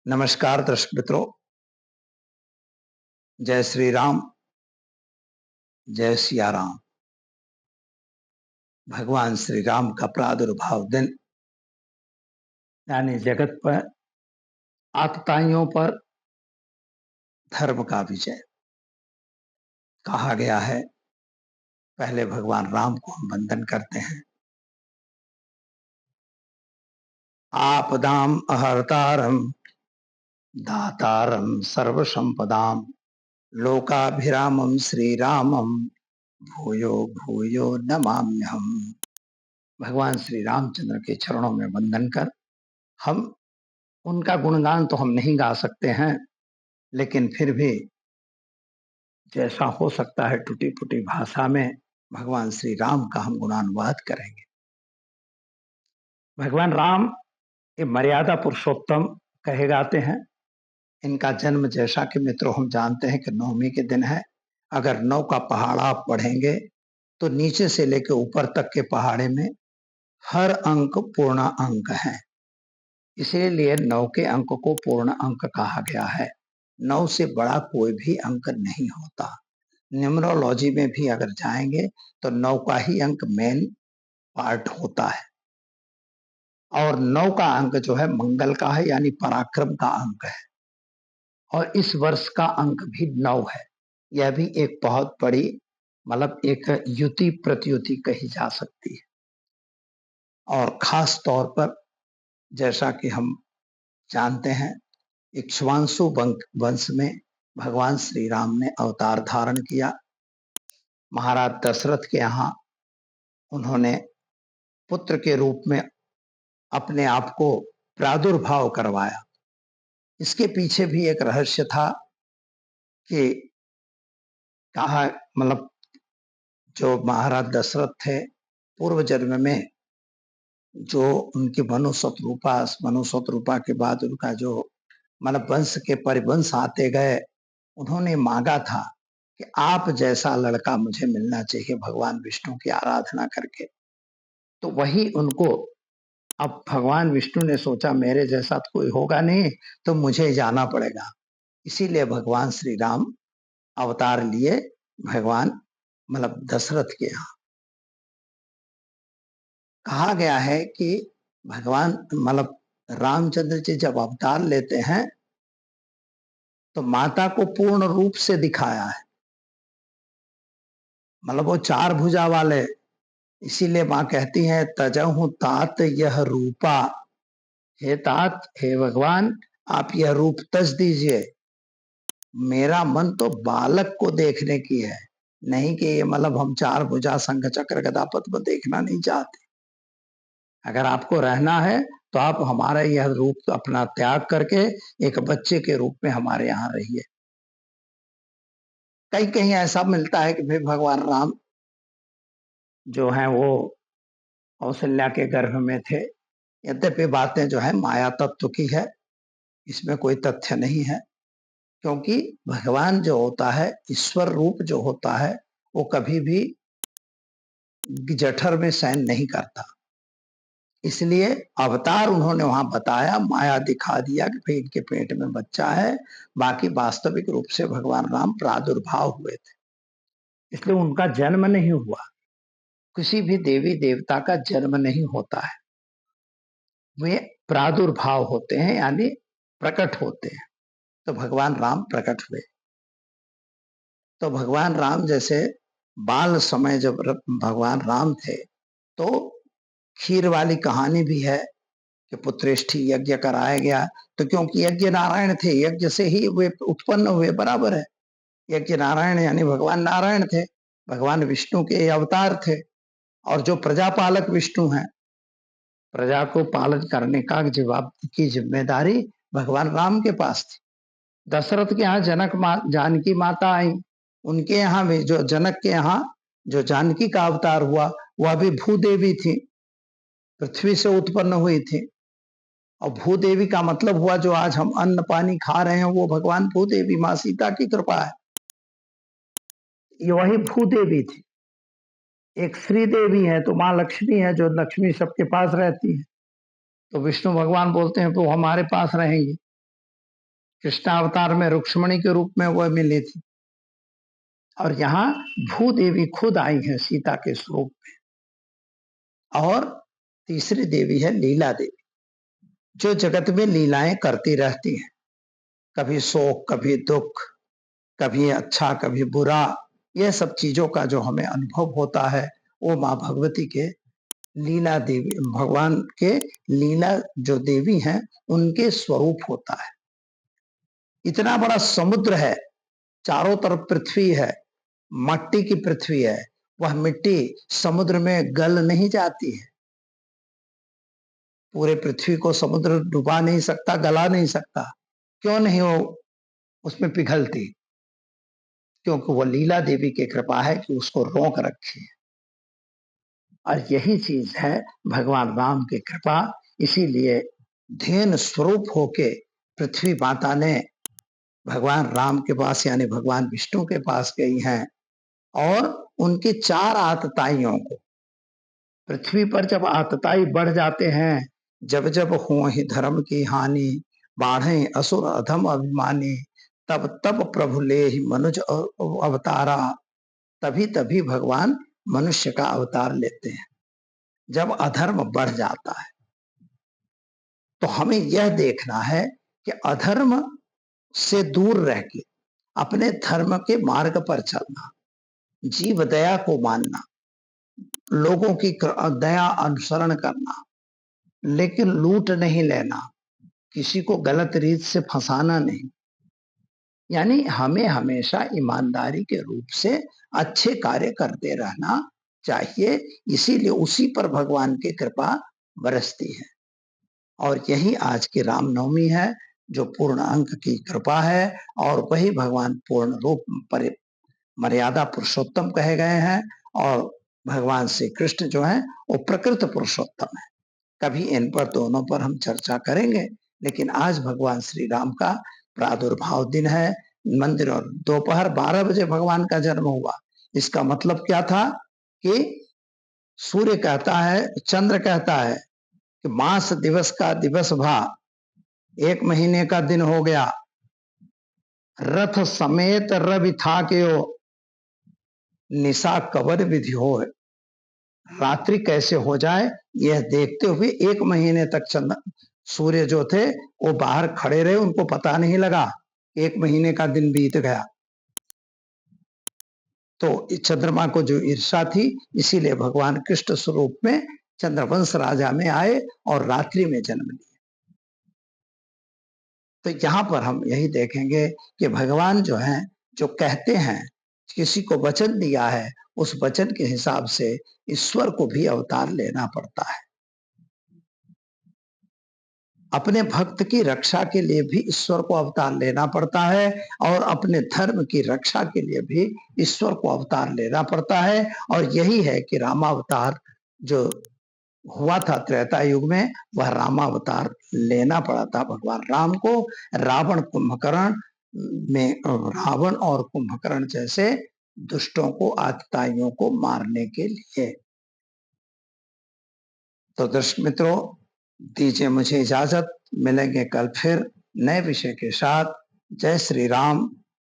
नमस्कार दर्शक मित्रों। जय श्री राम, जय सिया राम। भगवान श्री राम का प्रादुर्भाव दिन यानी जगत पर आतताइयों पर धर्म का विजय कहा गया है। पहले भगवान राम को हम वंदन करते हैं। आपदाम अहर्तारम दातारम सर्व संपदाम लोकाभिरामम श्री रामम भूयो भूयो नमाम्यहम। भगवान श्री रामचंद्र के चरणों में वंदन कर हम उनका गुणगान तो हम नहीं गा सकते हैं, लेकिन फिर भी जैसा हो सकता है टूटी फूटी भाषा में भगवान श्री राम का हम गुणानुवाद करेंगे। भगवान राम ये मर्यादा पुरुषोत्तम कहे जाते हैं। इनका जन्म जैसा कि मित्रों हम जानते हैं कि नवमी के दिन है। अगर 9 का पहाड़ आप पढ़ेंगे तो नीचे से लेकर ऊपर तक के पहाड़े में हर अंक पूर्ण अंक है, इसीलिए 9 के अंक को पूर्ण अंक कहा गया है। 9 से बड़ा कोई भी अंक नहीं होता। न्यूमरोलॉजी में भी अगर जाएंगे तो 9 का ही अंक मेन पार्ट होता है, और 9 का अंक जो है मंगल का है, यानी पराक्रम का अंक है। और इस वर्ष का अंक भी 9 है। यह भी एक बहुत बड़ी मतलब एक युति प्रत्युति कही जा सकती है। और खास तौर पर जैसा कि हम जानते हैं इक्ष्वांशु वंश में भगवान श्री राम ने अवतार धारण किया। महाराज दशरथ के यहाँ उन्होंने पुत्र के रूप में अपने आप को प्रादुर्भाव करवाया। इसके पीछे भी एक रहस्य था कि कहा मतलब जो महाराज दशरथ थे पूर्व जन्म में जो उनकी मनुशतरूपा के बाद उनका जो मतलब वंश के परिवंश आते गए, उन्होंने मांगा था कि आप जैसा लड़का मुझे मिलना चाहिए भगवान विष्णु की आराधना करके। तो वही उनको अब भगवान विष्णु ने सोचा मेरे जैसा तो कोई होगा नहीं, तो मुझे जाना पड़ेगा। इसीलिए भगवान श्री राम अवतार लिए भगवान मतलब दशरथ के यहाँ। कहा गया है कि भगवान मतलब रामचंद्र जी जब अवतार लेते हैं तो माता को पूर्ण रूप से दिखाया है। मतलब वो 4 भुजा वाले, इसीलिए माँ कहती है तजहु तात यह रूपा। हे तात, हे भगवान, आप यह रूप तज दीजिए। मेरा मन तो बालक को देखने की है, नहीं कि मतलब हम 4 भुजा शंख चक्र गदा पद्म देखना नहीं चाहते। अगर आपको रहना है तो आप हमारा यह रूप अपना त्याग करके एक बच्चे के रूप में हमारे यहाँ रहिए। कहीं कहीं ऐसा मिलता है कि भाई भगवान राम जो हैं वो कौशल्या के गर्भ में थे। यद्यपि बातें जो है माया तत्व की है, इसमें कोई तथ्य नहीं है, क्योंकि भगवान जो होता है ईश्वर रूप जो होता है वो कभी भी जठर में शयन नहीं करता। इसलिए अवतार उन्होंने वहां बताया, माया दिखा दिया कि भाई इनके पेट में बच्चा है। बाकी वास्तविक रूप से भगवान राम प्रादुर्भाव हुए थे, इसलिए उनका जन्म नहीं हुआ। किसी भी देवी देवता का जन्म नहीं होता है, वे प्रादुर्भाव होते हैं यानी प्रकट होते हैं। तो भगवान राम प्रकट हुए। तो भगवान राम जैसे बाल समय जब भगवान राम थे तो खीर वाली कहानी भी है कि पुत्रेष्ठी यज्ञ कराया गया। तो क्योंकि यज्ञ नारायण थे, यज्ञ से ही वे उत्पन्न हुए, बराबर है। यज्ञ नारायण यानी भगवान नारायण थे, भगवान विष्णु के अवतार थे। और जो प्रजापालक विष्णु हैं, प्रजा को पालन करने का जवाब की जिम्मेदारी भगवान राम के पास थी। दशरथ के यहाँ जानकी माता आई, उनके यहाँ भी जो जनक के यहाँ जो जानकी का अवतार हुआ वह भी भूदेवी थी, पृथ्वी से उत्पन्न हुई थी। और भूदेवी का मतलब हुआ जो आज हम अन्न पानी खा रहे हैं वो भगवान भूदेवी माँ सीता की कृपा है। ये वही भूदेवी थी। एक श्री देवी है तो माँ लक्ष्मी है, जो लक्ष्मी सबके पास रहती है। तो विष्णु भगवान बोलते हैं तो हमारे पास रहेंगी। कृष्णावतार में रुक्ष्मणी के रूप में वह मिली थी, और यहाँ भूदेवी खुद आई है सीता के स्वरूप में। और तीसरी देवी है लीला देवी, जो जगत में लीलाएं करती रहती हैं, कभी शोक, कभी दुख, कभी अच्छा, कभी बुरा। यह सब चीजों का जो हमें अनुभव होता है, वो माँ भगवती के लीला देवी, भगवान के लीला जो देवी हैं, उनके स्वरूप होता है। इतना बड़ा समुद्र है, चारों तरफ पृथ्वी है, मट्टी की पृथ्वी है, वह मिट्टी समुद्र में गल नहीं जाती है। पूरे पृथ्वी को समुद्र डुबा नहीं सकता, गला नहीं सकता। क्यों नहीं वो उसमें पिघलती? क्योंकि वो लीला देवी की कृपा है कि उसको रोक रखी है। और यही चीज है भगवान राम की कृपा। इसीलिए ध्येन स्वरूप होके पृथ्वी माता ने भगवान राम के पास यानी भगवान विष्णु के पास गई हैं, और उनकी 4 आतताइयों को, पृथ्वी पर जब आतताई बढ़ जाते हैं, जब जब हो ही धर्म की हानि, बाढ़े असुर अधम अभिमानी, तब तब प्रभु ले ही मनुज अवतारा। तभी तभी भगवान मनुष्य का अवतार लेते हैं, जब अधर्म बढ़ जाता है। तो हमें यह देखना है कि अधर्म से दूर रह के अपने धर्म के मार्ग पर चलना, जीव दया को मानना, लोगों की दया अनुसरण करना, लेकिन लूट नहीं लेना, किसी को गलत रीत से फंसाना नहीं। यानी हमें हमेशा ईमानदारी के रूप से अच्छे कार्य करते रहना चाहिए। इसीलिए उसी पर भगवान की कृपा बरसती है। और यही आज की रामनवमी है, जो पूर्ण अंक की कृपा है, और वही भगवान पूर्ण रूप पर मर्यादा पुरुषोत्तम कहे गए हैं। और भगवान श्री कृष्ण जो है वो प्रकृत पुरुषोत्तम है। कभी इन पर दोनों पर हम चर्चा करेंगे, लेकिन आज भगवान श्री राम का प्रादुर्भाव दिन है। मंदिर और दोपहर 12 बजे भगवान का जन्म हुआ। इसका मतलब क्या था कि सूर्य कहता है, चंद्र कहता है कि मास दिवस का दिवस भा, 1 महीने का दिन हो गया। रथ समेत रवि था के निशा कबर विधि हो, रात्रि कैसे हो जाए यह देखते हुए 1 महीने तक चंद्र सूर्य जो थे वो बाहर खड़े रहे, उनको पता नहीं लगा। 1 महीने का दिन बीत गया। तो चंद्रमा को जो ईर्ष्या थी, इसीलिए भगवान कृष्ण स्वरूप में चंद्रवंश राजा में आए और रात्रि में जन्म लिया। तो यहाँ पर हम यही देखेंगे कि भगवान जो हैं, जो कहते हैं, किसी को वचन दिया है, उस वचन के हिसाब से ईश्वर को भी अवतार लेना पड़ता है। अपने भक्त की रक्षा के लिए भी ईश्वर को अवतार लेना पड़ता है, और अपने धर्म की रक्षा के लिए भी ईश्वर को अवतार लेना पड़ता है। और यही है कि रामावतार जो हुआ था त्रेता युग में, वह रामावतार लेना पड़ा था भगवान राम को, रावण कुंभकर्ण में, रावण और कुंभकर्ण जैसे दुष्टों को, आतताइयों को मारने के लिए। तो दर्शक मित्रों, दीजिए मुझे इजाजत। मिलेंगे कल फिर नए विषय के साथ। जय श्री राम।